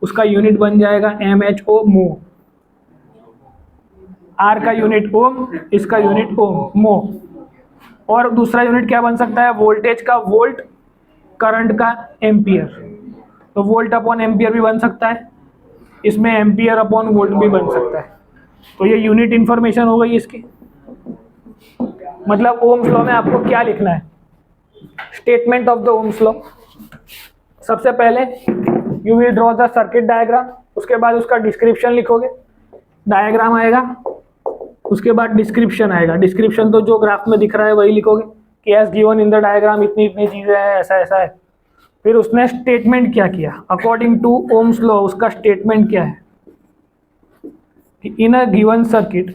उसका यूनिट बन जाएगा MHO मो। आर का यूनिट ओम, इसका यूनिट ओम मो। और दूसरा यूनिट क्या बन सकता है? वोल्टेज का वोल्ट, करंट का एम्पियर। तो वोल्ट अपॉन एम्पियर भी बन सकता है, इसमें एम्पियर अपॉन वोल्ट भी बन सकता है। तो ये यूनिट इंफॉर्मेशन हो गई इसकी। मतलब ओम्स लॉ में आपको क्या लिखना है, statement of the Ohm's law. सबसे पहले you will draw the circuit diagram, उसके बाद उसका डिस्क्रिप्शन लिखोगे, डायग्राम आएगा, उसके बाद डिस्क्रिप्शन आएगा। डिस्क्रिप्शन तो जो ग्राफ में दिख रहा है वही लिखोगे कि as given in the diagram इतनी इतनी चीजें हैं, ऐसा ऐसा है। फिर उसने स्टेटमेंट क्या किया अकॉर्डिंग टू ओम्स लॉ, उसका स्टेटमेंट क्या है कि in a given circuit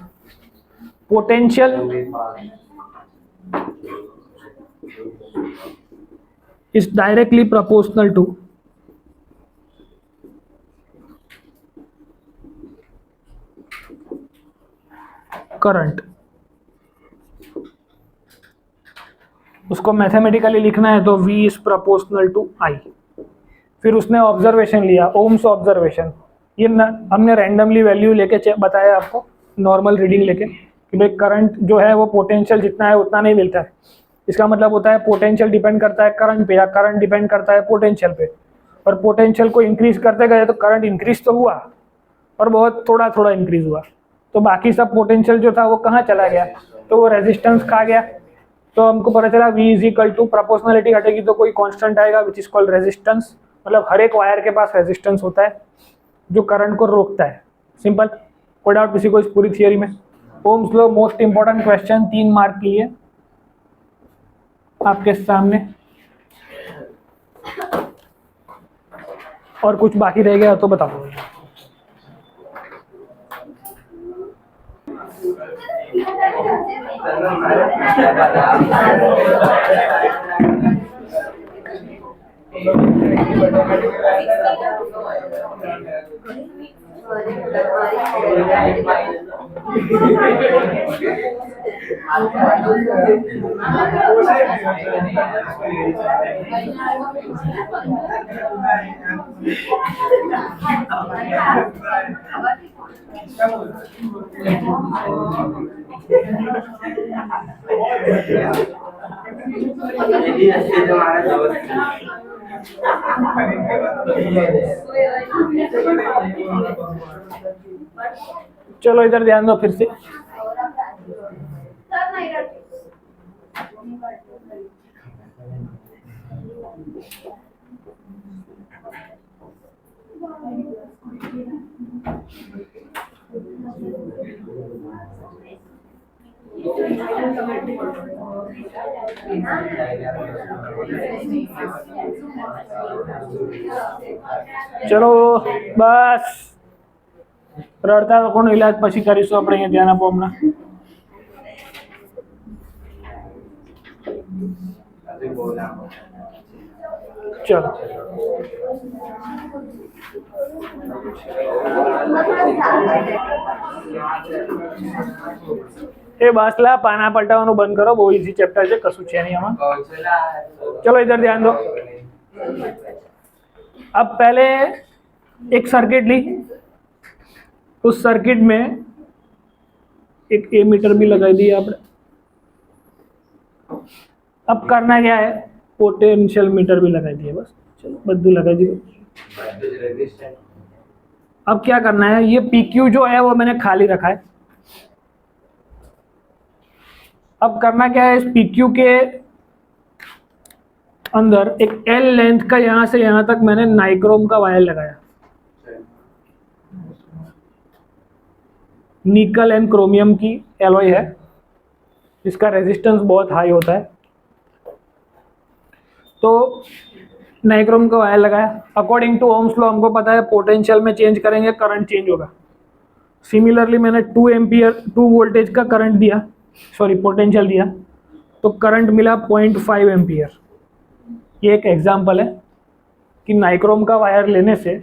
potential is directly proportional to current। उसको मैथमेटिकली लिखना है तो V is proportional to I। फिर उसने ऑब्जर्वेशन लिया, ओम्स ऑब्जर्वेशन। ये हमने रैंडमली वैल्यू लेके बताया आपको, नॉर्मल रीडिंग लेके कि भाई करंट जो है वो पोटेंशियल जितना है उतना नहीं मिलता है। इसका मतलब होता है पोटेंशियल डिपेंड करता है करंट पे, या करंट डिपेंड करता है पोटेंशियल पे। और पोटेंशियल को इंक्रीज करते गए तो करंट इंक्रीज तो हुआ और बहुत थोड़ा थोड़ा इंक्रीज हुआ, तो बाकी सब पोटेंशियल जो था वो कहाँ चला गया, तो वो रेजिस्टेंस खा गया। तो हमको पता चला V is equal to proportionality घटेगी तो कोई कांस्टेंट आएगा विच इज कॉल्ड रेजिस्टेंस। मतलब हर एक वायर के पास रेजिस्टेंस होता है जो करंट को रोकता है। सिंपल, कोई डाउट किसी को इस पूरी थियरी में? Ohm's law most important question, 3 mark के लिए आपके सामने। और कुछ बाकी रह गया तो बताओ। चलो इधर ध्यान दो फिर से। चलो बस રડતા લોકોનો ઇલાજ પછી કરીશું આપણે, અહીંયા ધ્યાન આપો હમણાં। ચલો એ બાસલા પાના પલટાવવાનું બંધ કરો, બહુ ઇઝી ચેપ્ટર છે, કશું છે નહીં આમાં। ચલો इधर ध्यान दो। अब पहले एक सर्किट ली, उस सर्किट में एक ए मीटर भी लगा दिया आपने। अब करना क्या है, पोटेंशियल मीटर भी लगा दिया, बस चलो बद्दू लगा दिया। अब क्या करना है, ये PQ जो है वो मैंने खाली रखा है। अब करना क्या है, इस PQ के अंदर एक L लेंथ का यहां से यहां तक मैंने नाइक्रोम का वायर लगाया। निकल एंड क्रोमियम की एलॉय है, इसका रेजिस्टेंस बहुत हाई होता है। तो नाइक्रोम का वायर लगाया। अकॉर्डिंग टू ओम्स लॉ हमको पता है पोटेंशियल में चेंज करेंगे करंट चेंज होगा। सिमिलरली मैंने 2 एम्पियर 2 वोल्टेज का करंट दिया, सॉरी पोटेंशियल दिया, तो करंट मिला 0.5 एम्पियर। ये एक एग्जांपल है कि नाइक्रोम का वायर लेने से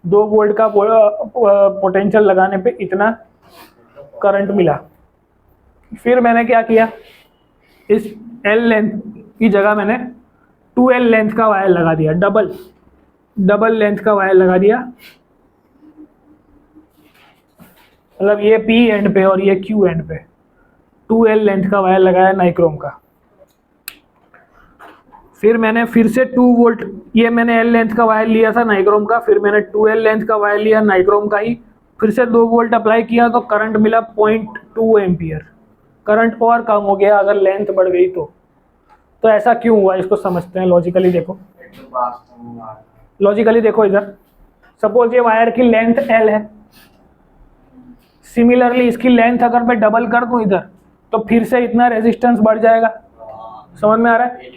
2 वोल्ट का पोटेंशियल लगाने पे इतना करंट मिला। फिर मैंने क्या किया, इस L लेंथ की जगह मैंने 2L लेंथ का वायर लगा दिया, डबल लेंथ का वायर लगा दिया। मतलब ये P एंड पे और ये Q एंड पे 2L लेंथ का वायर लगाया नाइक्रोम का। फिर मैंने फिर से 2 वोल्ट, ये मैंने एल लेंथ का वायर लिया था नाइक्रोम का, फिर मैंने 2L लेंथ का वायर लिया नाइक्रोम का ही, फिर से 2 वोल्ट अप्लाई किया तो करंट मिला 0.2 एम्पियर। करंट और कम हो गया अगर लेंथ बढ़ गई तो ऐसा क्यों हुआ इसको समझते हैं लॉजिकली। देखो लॉजिकली देखो इधर, सपोज ये वायर की लेंथ L है, सिमिलरली इसकी लेंथ अगर मैं डबल कर दूं इधर तो फिर से इतना रेजिस्टेंस बढ़ जाएगा। समझ में आ रहा है?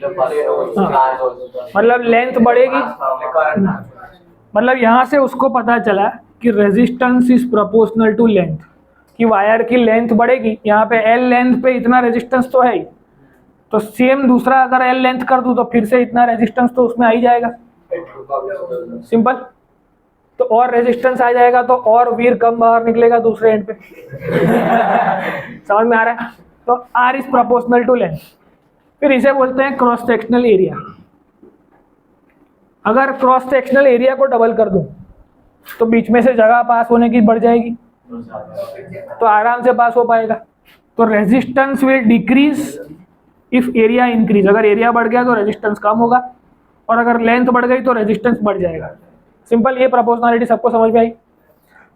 हाँ। मतलब लेंथ बढ़ेगी, मतलब यहाँ से उसको पता चला कि resistance is proportional to length, कि वायर की लेंथ बढ़ेगी, यहाँ पे L लेंथ पे इतना रेजिस्टेंस तो है ही, तो सेम दूसरा अगर L लेंथ कर दूं तो फिर से इतना रेजिस्टेंस तो उसमें आ ही जाएगा। सिंपल। तो और रेजिस्टेंस आ जाएगा तो और वीर कम बाहर निकलेगा दूसरे एंड पे। समझ में आ रहा है? तो R is proportional to length. फिर इसे बोलते हैं क्रॉस सेक्शनल एरिया। अगर क्रॉस सेक्शनल एरिया को डबल कर दूं तो बीच में से जगह पास होने की बढ़ जाएगी, तो आराम से पास हो पाएगा। तो resistance will decrease if area increase. अगर एरिया बढ़ गया तो रेजिस्टेंस कम होगा, और अगर लेंथ बढ़ गई तो रेजिस्टेंस बढ़ जाएगा। सिंपल। ये प्रोपोर्शनलिटी सबको समझ में आई।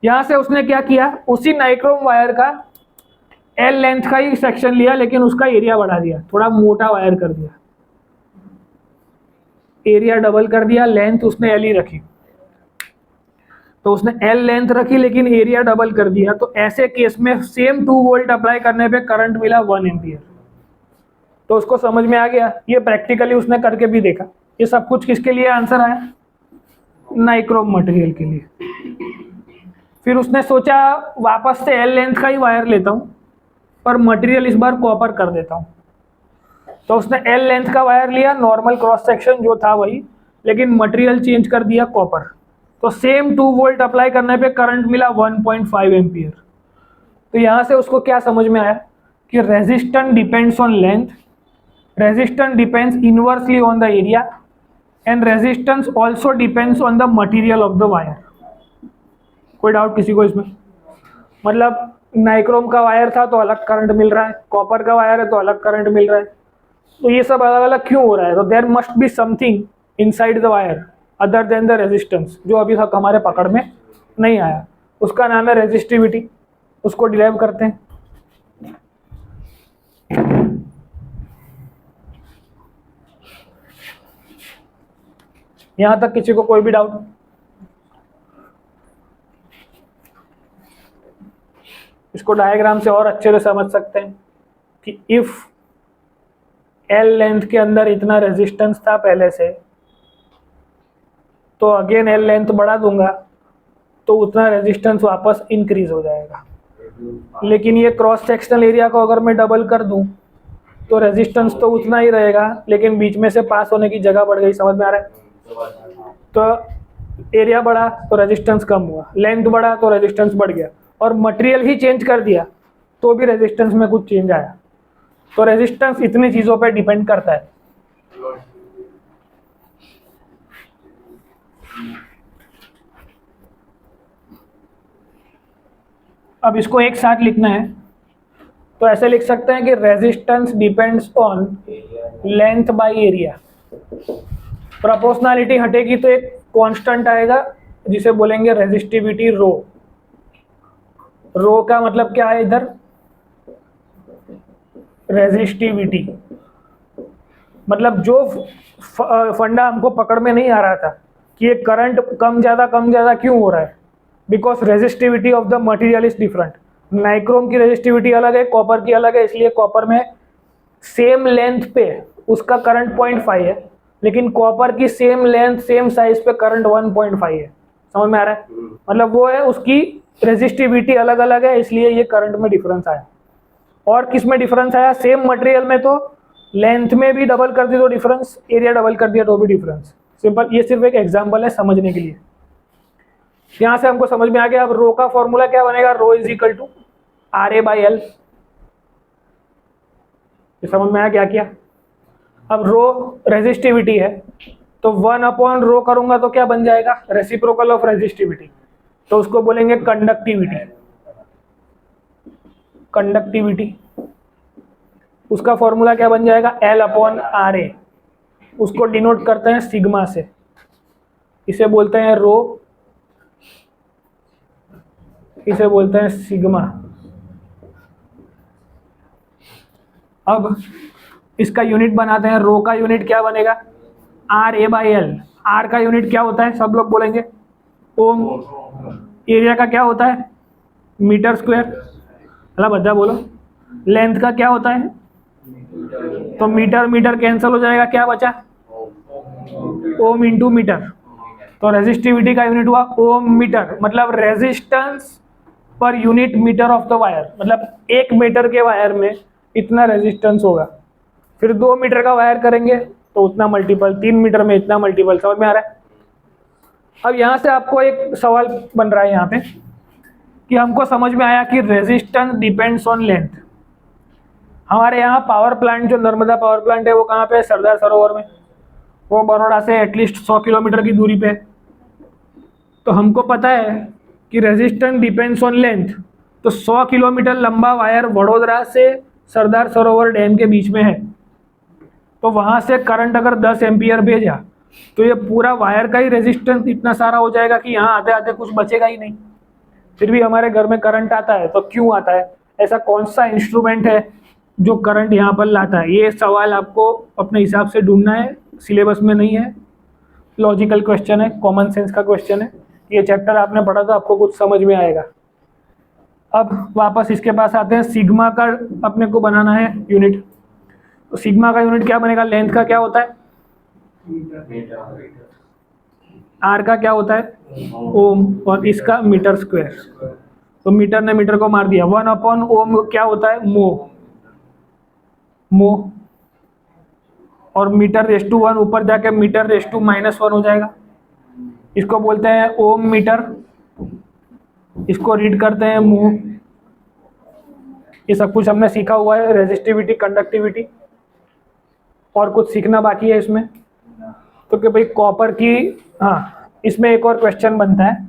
यहां से उसने क्या किया, उसी नाइक्रोम वायर का L लेंथ का ही सेक्शन लिया लेकिन उसका एरिया बढ़ा दिया, थोड़ा मोटा वायर कर दिया, एरिया डबल कर दिया, लेंथ उसने L ही रखी। तो उसने L लेंथ रखी लेकिन एरिया डबल कर दिया, तो ऐसे केस में सेम 2 वोल्ट अप्लाई करने पे करंट मिला 1 एम्पियर। तो उसको समझ में आ गया। ये प्रैक्टिकली उसने करके भी देखा। ये सब कुछ किसके लिए आंसर आया? नाइक्रोम मटेरियल के लिए। फिर उसने सोचा वापस से L लेंथ का ही वायर लेता हूँ पर मटेरियल इस बार कॉपर कर देता हूँ। तो उसने L लेंथ का वायर लिया, नॉर्मल क्रॉस सेक्शन जो था वही, लेकिन मटेरियल चेंज कर दिया कॉपर। तो सेम 2 वोल्ट अप्लाई करने पे करंट मिला 1.5 एम्पियर। तो यहाँ से उसको क्या समझ में आया कि resistance depends on length, resistance depends inversely on the area, and resistance also depends on the material of the wire. कोई डाउट किसी को इसमें? मतलब नाइक्रोम का वायर था तो अलग करंट मिल रहा है, कॉपर का वायर है तो अलग करंट मिल रहा है, तो ये सब अलग अलग क्यों हो रहा है? तो there must be something inside the wire other than the resistance, जो अभी तक हमारे पकड़ में नहीं आया। उसका नाम है रेजिस्टिविटी। उसको डिराइव करते हैं। यहां तक किसी को कोई भी डाउट? इसको डायग्राम से और अच्छे से समझ सकते हैं कि इफ L लेंथ के अंदर इतना रेजिस्टेंस था पहले से, तो अगेन L लेंथ बढ़ा दूंगा तो उतना रेजिस्टेंस वापस इंक्रीज हो जाएगा। लेकिन ये क्रॉस सेक्शनल एरिया को अगर मैं डबल कर दूं तो रेजिस्टेंस तो उतना ही रहेगा लेकिन बीच में से पास होने की जगह बढ़ गई। समझ में आ रहा है? तो एरिया बढ़ा तो रेजिस्टेंस कम हुआ, लेंथ बढ़ा तो रेजिस्टेंस बढ़ गया, और मटेरियल ही चेंज कर दिया तो भी रेजिस्टेंस में कुछ चेंज आया। तो रेजिस्टेंस इतनी चीजों पर डिपेंड करता है। अब इसको एक साथ लिखना है तो ऐसे लिख सकते हैं कि resistance depends on length by area. Proportionality हटेगी तो एक कांस्टेंट आएगा जिसे बोलेंगे रेजिस्टिविटी रो। रो का मतलब क्या है इधर? रेजिस्टिविटी। मतलब जो फंडा हमको पकड़ में नहीं आ रहा था कि ये करंट कम ज़्यादा क्यों हो रहा है, because resistivity of the material is different. Nichrome की रेजिस्टिविटी अलग है, कॉपर की अलग है, इसलिए कॉपर में सेम लेंथ पे उसका करंट 0.5 है, लेकिन कॉपर की सेम लेंथ सेम साइज पे करंट 1.5 है। समझ में आ रहा है? मतलब वो है उसकी रेजिस्टिविटी अलग अलग है, इसलिए ये करंट में डिफरेंस आया। और किस में डिफरेंस आया? सेम मटेरियल में तो लेंथ में भी डबल कर दी तो डिफरेंस, एरिया डबल कर दिया तो भी डिफरेंस। सिंपल। ये सिर्फ एक एग्जांपल है समझने के लिए। यहां से हमको समझ में आ गया। अब रो का फॉर्मूला क्या बनेगा? रो इज इक्वल टू RA/L। ये समझ में आया क्या किया? अब रो रेजिस्टिविटी है तो 1/रो करूंगा तो क्या बन जाएगा? रेसिप्रोकल ऑफ रेजिस्टिविटी, तो उसको बोलेंगे कंडक्टिविटी। कंडक्टिविटी उसका फॉर्मूला क्या बन जाएगा? L/RA। उसको डिनोट करते हैं सिग्मा से, इसे बोलते हैं रो, इसे बोलते हैं सिग्मा। अब इसका यूनिट बनाते हैं, रो का यूनिट क्या बनेगा, RA/L। आर का यूनिट क्या होता है, सब लोग बोलेंगे ओम। एरिया का क्या होता है, मीटर स्क्वायर, मतलब बच्चा बोलो। लेंथ का क्या होता है, तो मीटर मीटर कैंसिल हो जाएगा, क्या बचा, ओम इंटू मीटर। तो रेजिस्टिविटी का यूनिट हुआ ओम मीटर, मतलब resistance per unit metre of the wire, मतलब 1 मीटर के वायर में इतना रेजिस्टेंस होगा। फिर 2 मीटर का वायर करेंगे तो उतना मल्टीपल, 3 मीटर में इतना मल्टीपल। समझ में आ रहा है। अब यहाँ से आपको एक सवाल बन रहा है यहाँ पे कि हमको समझ में आया कि रेजिस्टेंस डिपेंड्स ऑन लेंथ। हमारे यहाँ पावर प्लांट, जो नर्मदा पावर प्लांट है, वो कहाँ पे है, सरदार सरोवर में। वो बड़ौदा से एटलीस्ट 100 किलोमीटर की दूरी पे है। तो हमको पता है कि रेजिस्टेंस डिपेंड्स ऑन लेंथ, तो 100 किलोमीटर लंबा वायर वडोदरा से सरदार सरोवर डैम के बीच में है। तो वहाँ से करंट अगर 10 एम्पियर भेजा तो ये पूरा वायर का ही रेजिस्टेंस इतना सारा हो जाएगा कि यहाँ आते आते कुछ बचेगा ही नहीं। फिर भी हमारे घर में करंट आता है, तो क्यों आता है, ऐसा कौन सा इंस्ट्रूमेंट है जो करंट यहाँ पर लाता है। ये सवाल आपको अपने हिसाब से ढूंढना है, सिलेबस में नहीं है, लॉजिकल क्वेश्चन है, कॉमन सेंस का क्वेश्चन है। ये चैप्टर आपने पढ़ा तो आपको कुछ समझ में आएगा। अब वापस इसके पास आते हैं, सिग्मा का अपने को बनाना है यूनिट। तो सिग्मा का यूनिट क्या बनेगा, लेंथ का क्या होता है, आर का क्या होता है, ओम, और इसका मीटर स्क्वायर। तो मीटर ने मीटर को मार दिया, 1/ओम क्या होता है, मो, और मीटर रेस टू 1 ऊपर जाके मीटर रेस टू -1 हो जाएगा। इसको बोलते हैं ओम मीटर, इसको रीड करते हैं मो। ये सब कुछ हमने सीखा हुआ है, रेजिस्टिविटी, कंडक्टिविटी। और कुछ सीखना बाकी है इसमें, तो कि भाई कॉपर की, हाँ इसमें एक और क्वेश्चन बनता है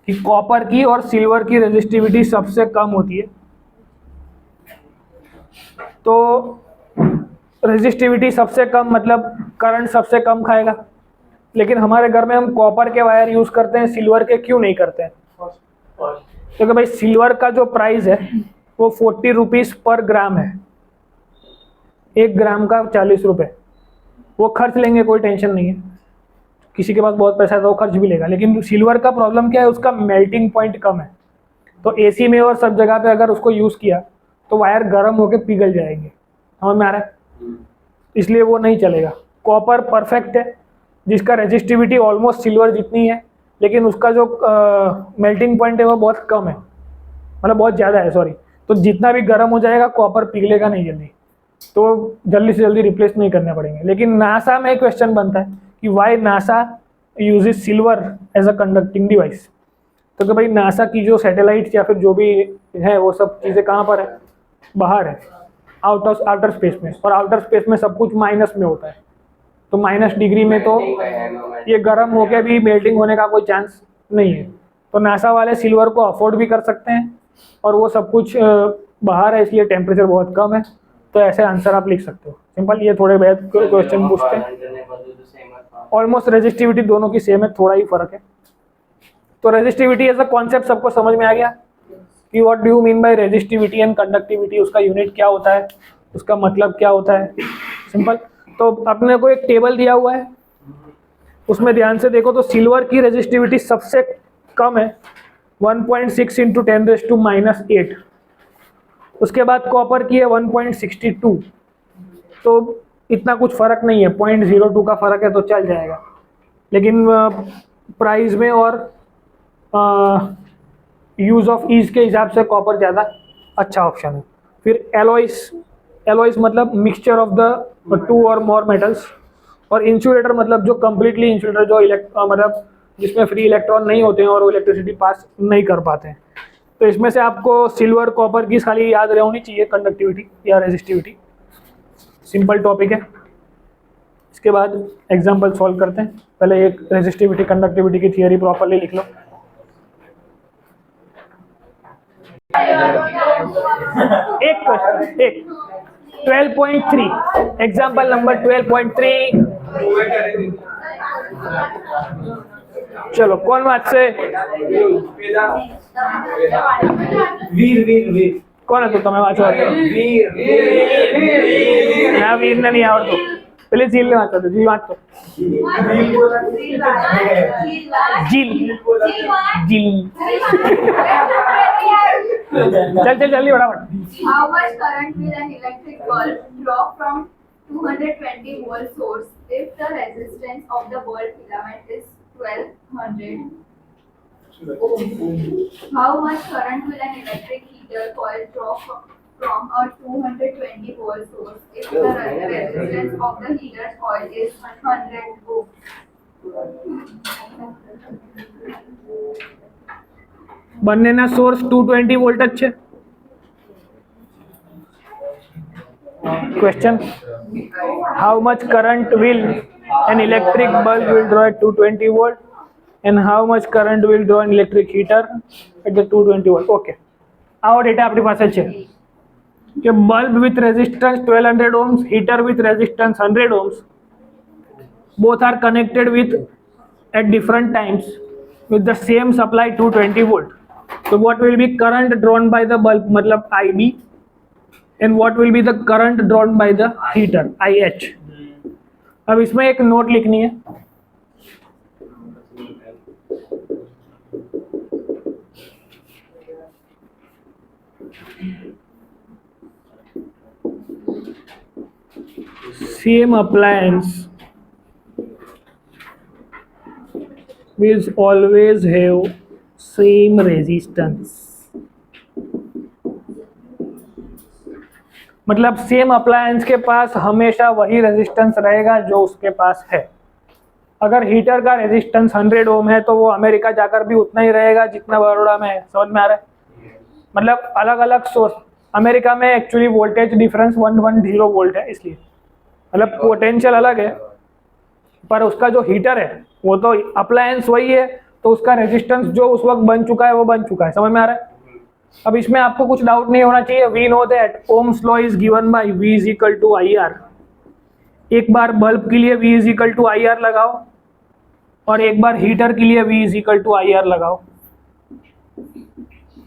कि कॉपर की और सिल्वर की रेजिस्टिविटी सबसे कम होती है। तो रेजिस्टिविटी सबसे कम मतलब करंट सबसे कम खाएगा, लेकिन हमारे घर में हम कॉपर के वायर यूज करते हैं, सिल्वर के क्यों नहीं करते हैं। क्योंकि भाई सिल्वर का जो प्राइस है वो 40 रुपीज़ पर ग्राम है, 1 ग्राम का 40 रुपये। वो खर्च लेंगे, कोई टेंशन नहीं है, किसी के पास बहुत पैसा है तो वो खर्च भी लेगा। लेकिन सिल्वर का प्रॉब्लम क्या है, उसका मेल्टिंग पॉइंट कम है। तो एसी में और सब जगह पे अगर उसको यूज़ किया तो वायर गर्म होकर पिघल जाएंगे, समझ में आ रहा है, इसलिए वो नहीं चलेगा। कॉपर परफेक्ट है, जिसका रेजिस्टिविटी ऑलमोस्ट सिल्वर जितनी है, लेकिन उसका जो मेल्टिंग पॉइंट है वो बहुत कम है, मतलब बहुत ज़्यादा है, सॉरी। तो जितना भी गर्म हो जाएगा कॉपर पिघलेगा नहीं जल्दी, तो जल्दी से जल्दी रिप्लेस नहीं करने पड़ेंगे। लेकिन नासा में क्वेश्चन बनता है कि why NASA uses silver as a conducting device. तो कि भाई नासा की जो सैटेलाइट्स या फिर जो भी है वो सब चीज़ें कहाँ पर है, बाहर है, आउटर स्पेस में। और आउटर स्पेस में सब कुछ माइनस में होता है, तो माइनस डिग्री में तो ये गर्म होकर भी मेल्टिंग होने का कोई चांस नहीं है। तो नासा वाले सिल्वर को अफोर्ड भी कर सकते हैं, और वो सब कुछ बाहर है, इसलिए टेम्परेचर बहुत कम है। तो ऐसे आंसर आप लिख सकते हो, सिंपल। ये थोड़े बहुत क्वेश्चन पूछते हैं, ऑलमोस्ट रेजिस्टिविटी दोनों की सेम है, थोड़ा ही फर्क है। तो रेजिस्टिविटी एज अ कॉन्सेप्ट सबको समझ में आ गया कि what do you mean by resistivity and conductivity, उसका यूनिट क्या होता है, उसका मतलब क्या होता है, सिंपल। तो अपने को एक टेबल दिया हुआ है, उसमें ध्यान से देखो तो सिल्वर की रेजिस्टिविटी सबसे कम है, 1.6 × 10⁻⁻⁸। उसके बाद कॉपर की है 1.62। तो इतना कुछ फ़र्क नहीं है, 0.02 का फ़र्क है तो चल जाएगा। लेकिन प्राइस में और यूज़ ऑफ ईज के हिसाब से कॉपर ज़्यादा अच्छा ऑप्शन है। फिर एलॉयस मतलब मिक्सचर ऑफ द 2 और मोर मेटल्स। और इंसुलेटर मतलब जो कम्प्लीटली इंसुलेटर, जो मतलब जिसमें फ्री इलेक्ट्रॉन नहीं होते हैं और वो इलेक्ट्रिसिटी पास नहीं कर पाते हैं। तो इसमें से आपको सिल्वर कॉपर की खाली याद होनी चाहिए, कंडक्टिविटी या रेजिस्टिविटी, सिंपल टॉपिक है। इसके बाद एग्जाम्पल सॉल्व करते हैं। पहले एक रेजिस्टिविटी कंडक्टिविटी की थियरी प्रॉपरली लिख लो। एक क्वेश्चन, एक 12.3 एग्जाम्पल नंबर 12.3 चलो कौन वाचছে वीर वीर वीर કોણ હતું તમે વાંચો वीर ના વીરને નહીં આવડતું પેલી જીલને વાંચો જીલ વાંચો જીલ જીલ चल चल जल्दी फटाफट How much current will an electric bulb draw from 220 volt source if the resistance of the bulb filament is 1200 ohms? How much current will an electric heater coil draw from a 220 volt source if the resistance of the heater coil is 100 ohms? બંનેના source 220 volt જ છે question how much current will an electric bulb will draw at 220 volt and how much current will draw an electric heater at the 220 volt okay આવો data આપણી પાસે છે કે bulb with resistance 1200 ohms heater with resistance 100 ohms both are connected with at different times with the same supply 220 volt so what will be current drawn by the bulb मतलब IB and what will be the current drawn by the heater IH अब इसमें एक note लिखनी है same appliance will always have same resistance मतलब same appliance के पास हमेशा वही रेजिस्टेंस रहेगा जो उसके पास है अगर हीटर का रेजिस्टेंस 100 ओम है तो वो अमेरिका जाकर भी उतना ही रहेगा जितना बड़ौदा में है समझ में आ रहा है मतलब अलग अलग सोर्स अमेरिका में एक्चुअली वोल्टेज डिफरेंस 110 वोल्ट है इसलिए मतलब पोटेंशियल अलग है पर उसका जो हीटर है वो तो अप्लायंस वही है तो उसका रेजिस्टेंस जो उस वक्त बन चुका है वो बन चुका है समझ में आ रहा है अब इसमें आपको कुछ डाउट नहीं होना चाहिए we know that Ohm's law is given by V is equal to IR एक बार बल्ब के लिए V is equal to IR लगाओ और एक बार हीटर के लिए V is equal to IR लगाओ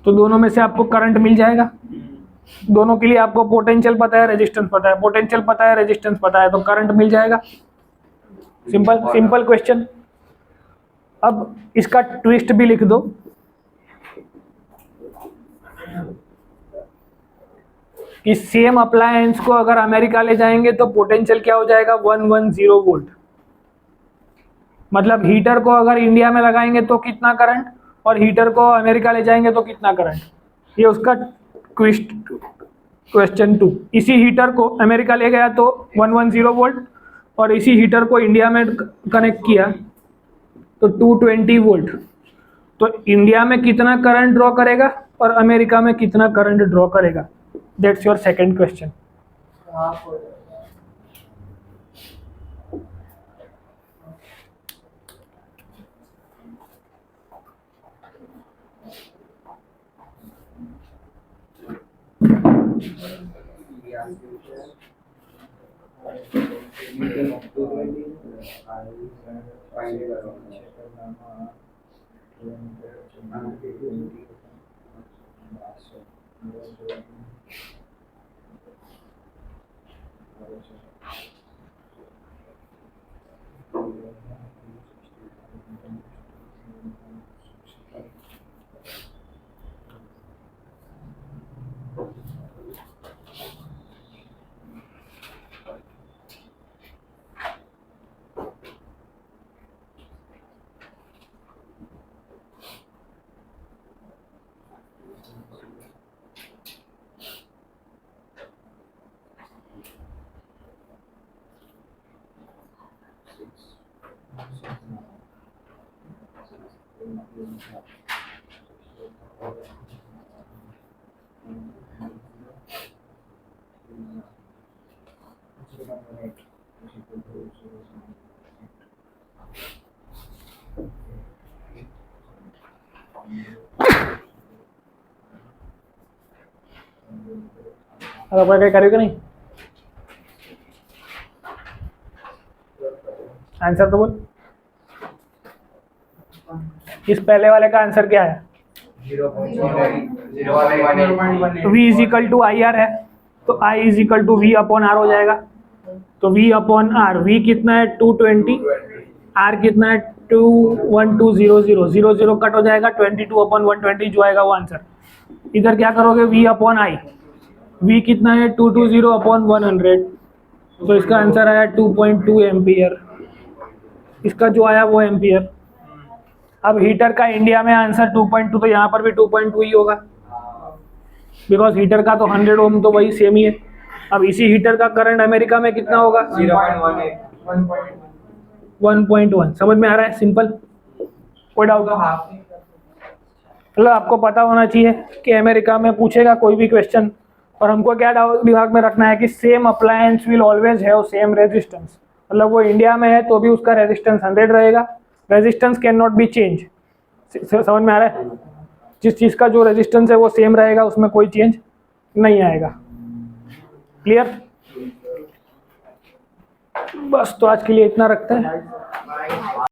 तो दोनों में से आपको करंट मिल जाएगा दोनों के लिए आपको पोटेंशियल पता है रेजिस्टेंस पता है पोटेंशियल पता है रेजिस्टेंस पता है तो करंट मिल जाएगा सिंपल सिंपल क्वेश्चन अब इसका ट्विस्ट भी लिख दो कि सेम अप्लायंस को अगर अमेरिका ले जाएंगे तो पोटेंशियल क्या हो जाएगा 110 वोल्ट मतलब हीटर को अगर इंडिया में लगाएंगे तो कितना करंट और हीटर को अमेरिका ले जाएंगे तो कितना करंट ये उसका क्वेश्चन 2 इसी हीटर को अमेरिका ले गया तो 110 वोल्ट और इसी हीटर को इंडिया में कनेक्ट किया तो 220 वोल्ट तो इंडिया में कितना करंट ड्रॉ करेगा और अमेरिका में कितना करंट ड्रॉ करेगा दैट्स योर सेकंड क्वेश्चन अब આપણે કઈ કર્યું કે નહીં आंसर तो बोल। इस पहले वाले का आंसर क्या है? v is equal to I R है, तो I is equal to V upon R हो जाएगा। तो v अपॉन आर, v कितना है 220, r कितना है 21200, 00 कट हो जाएगा, 22 अपॉन 120 जो आएगा वो आंसर। इधर क्या करोगे, v अपॉन आई, v कितना है 220 अपॉन 100, तो इसका आंसर आया 2.2 एम्पियर। इसका जो आया वो एम्पियर। अब हीटर का इंडिया में आंसर 2.2, तो यहाँ पर भी 2.2 ही होगा, बिकॉज हीटर का तो 100 ओम तो वही सेम ही है। अब इसी हीटर का करंट अमेरिका में कितना होगा? 1.1। समझ में आ रहा है? सिंपल, कोई डाउट? मतलब आपको पता होना चाहिए कि अमेरिका में पूछेगा कोई भी क्वेश्चन, और हमको क्या डाउट दिमाग में रखना है कि same appliance will always have same resistance. मतलब वो इंडिया में है तो भी उसका रेजिस्टेंस 100 रहेगा, resistance can not be change. समझ में आ रहा है? जिस चीज़ का जो रेजिस्टेंस है वो सेम रहेगा, उसमें कोई चेंज नहीं आएगा। क्लियर? बस तो आज के लिए इतना रखते हैं।